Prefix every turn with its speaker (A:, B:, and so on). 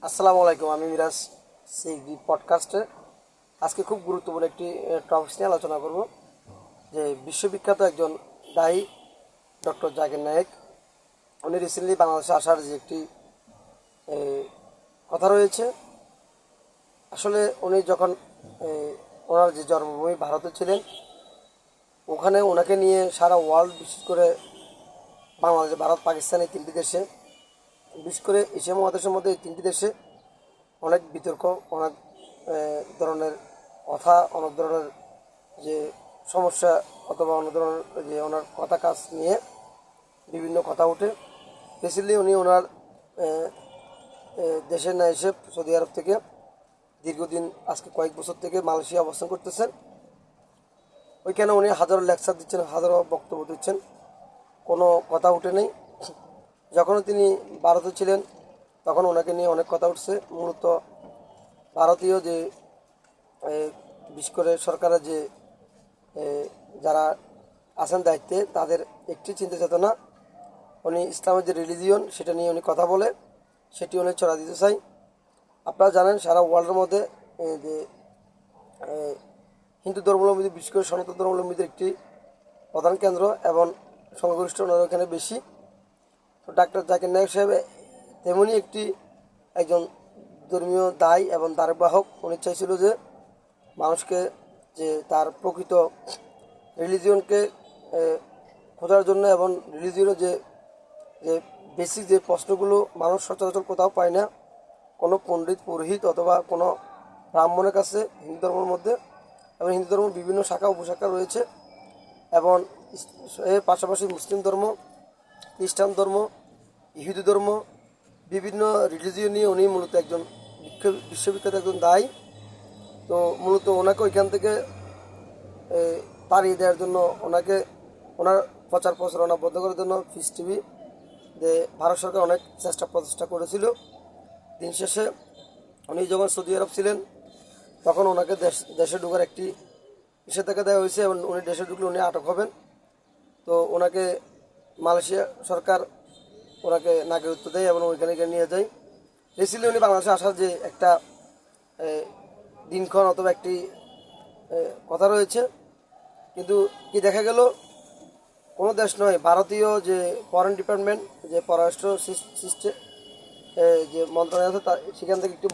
A: আসসালামু আলাইকুম। আমি মিরাজ সিগি পডকাস্টে আজকে খুব গুরুত্বপূর্ণ একটি টপিক নিয়ে আলোচনা করব, যে বিশ্ববিখ্যাত একজন দায়ী ডক্টর জাকির নায়েক। উনি রিসেন্টলি বাংলাদেশে আসার যে একটি এ, কথা রয়েছে। আসলে উনি যখন এ, ওনার যে জন্মভূমি ভারতে ছিলেন, ওখানে ওনাকে নিয়ে সারা ওয়ার্ল্ড, বিশেষ করে বাংলাদেশ, ভারত, পাকিস্তান, এই তিনটি দেশে, বিশেষ করে এশিয়া মহাদেশের মধ্যে এই তিনটি দেশে অনেক বিতর্ক, অনেক ধরনের কথা, অনেক ধরনের যে সমস্যা অথবা অনেক ধরনের যে ওনার কথা কাজ নিয়ে বিভিন্ন কথা ওঠে। রিসেন্টলি উনি ওনার দেশে না এসে সৌদি আরব থেকে দীর্ঘদিন, আজকে কয়েক বছর থেকে মালয়েশিয়া অবস্থান করতেছেন। ওইখানে উনি হাজারো লেকচার দিচ্ছেন, হাজারো বক্তব্য দিচ্ছেন, কোনো কথা উঠে নেই। যখন তিনি ভারতে ছিলেন তখন ওনাকে নিয়ে অনেক কথা উঠছে। মূলত ভারতীয় যে বিশেষ করে সরকারের যে যারা আছেন দায়িত্বে, তাদের একটি চিন্তা চেতনা, উনি ইসলামের যে রিলিজিয়ন সেটা নিয়ে উনি কথা বলে সেটি উনি ছড়া দিতে চাই। আপনারা জানেন সারা ওয়ার্ল্ডের মধ্যে যে হিন্দু ধর্মাবলম্বী, বিশেষ করে সনাতন ধর্মাবলম্বীদের একটি প্রধান কেন্দ্র এবং সংখ্যাগরিষ্ঠ ওনারা এখানে বেশি। তো ডাক্তার জাকির নায়েক সাহেব তেমনই একজন ধর্মীয় দায় এবং ধারবাহক। উনি চাইছিল যে মানুষকে, যে তার প্রকৃত রিলিজিয়নকে খোঁজার জন্য, এবং রিলিজিয়নের যে যে বেসিক যে প্রশ্নগুলো মানুষ সচরাচর কোথাও পায় না, কোনো পণ্ডিত, পুরোহিত অথবা কোনো ব্রাহ্মণের কাছে হিন্দু ধর্মের মধ্যে, এবং হিন্দু ধর্মের বিভিন্ন শাখা উপশাখা রয়েছে, এবং এর পাশাপাশি মুসলিম ধর্ম, খ্রিস্টান ধর্ম, ইহুদি ধর্ম, বিভিন্ন রিলিজিয়ন নিয়ে উনি মূলত একজন বিশ্ববিখ্যাত একজন দায়ী। তো মূলত ওনাকে ওইখান থেকে তাড়িয়ে দেওয়ার জন্য, ওনার প্রচার প্রচারণা বন্ধ করার জন্য পিস টিভি যে ভারত সরকার অনেক প্রচেষ্টা করেছিল। দিন শেষে উনি যখন সৌদি আরব ছিলেন তখন ওনাকে দেশে ঢোকার একটি নিষেধাজ্ঞা দেওয়া হয়েছে, এবং উনি দেশে ঢুকলে উনি আটক হবেন। তো ওনাকে মালয়েশিয়া সরকার ওনাকে নাগরিকত্ব দেয় এবং ওইখানে নিয়ে যায়। রিসেন্টলি উনি বাংলাদেশে আসার যে একটা দিনক্ষণ অথবা একটি কথা রয়েছে, কিন্তু কি দেখা গেল, কোনো দেশ নয়, ভারতীয় যে ফরেন ডিপার্টমেন্ট, যে পররাষ্ট্র সিস্টেম যে মন্ত্রণালয় আছে, সেখান থেকে একটু